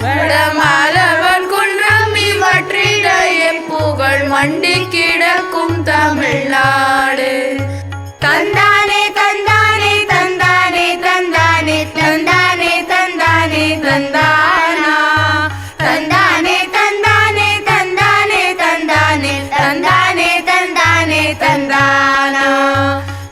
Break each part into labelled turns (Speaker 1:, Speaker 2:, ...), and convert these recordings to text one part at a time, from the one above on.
Speaker 1: வடமாலவன் குன்றம் இவற்றிடையே புகழ் மண்டி கிடக்கும் தமிழ்நாடு.
Speaker 2: தந்தானே தந்தானே தந்தானே தந்தானே தந்தானே தந்தானே தந்தானா தந்தானே தந்தானே தந்தானே தந்தானே தந்தானே தந்தானே தந்தானா.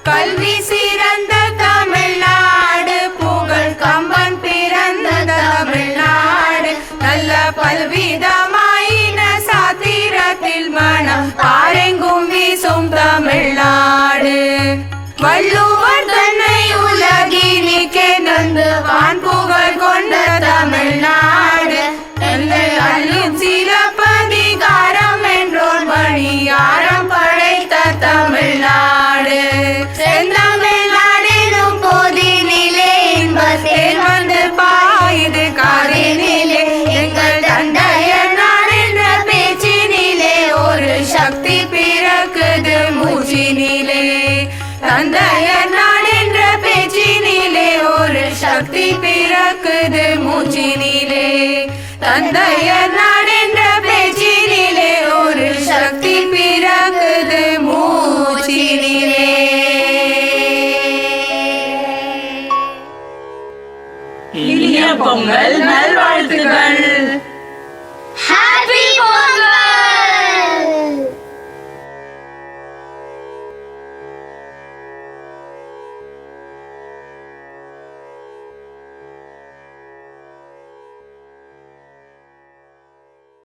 Speaker 2: கல்வி சிறந்த தமிழ்நாடு, புகழ் கம்பன் பிறந்த தமிழ்நாடு. நல்ல பல்விதமாயின சாத்திரத்தில் மனம் பாரெங்கும் வீசும் தமிழ்நாடு. வள்ளுவர் தன்னை உலகினிக்கே நந்து வான் புகழ் கொண்ட தமிழ்நாடு. அள்ளும் சிலப்பதிகாரம் என்றோர் மணியாரம் படைத்த தமிழ்நாடு. செந்தமிழ்நாடெனும் போதினிலே இன்பத்தேன் வந்து பாயுது காதினிலே. எங்கள் தந்தையர் நாடு என்ற பேச்சினிலே ஒரு சக்தி பிறக்குது மூச்சினிலே. தந்தையர் நாடு என்ற பேச்சினிலே ஒரு சக்தி பிறக்குது மூச்சினிலே. தந்தையர் நாடு என்ற பேச்சினிலே ஒரு சக்தி பிறக்குது மூச்சினிலே.
Speaker 1: இனிய பொங்கல் நல்வாழ்த்துக்கள்.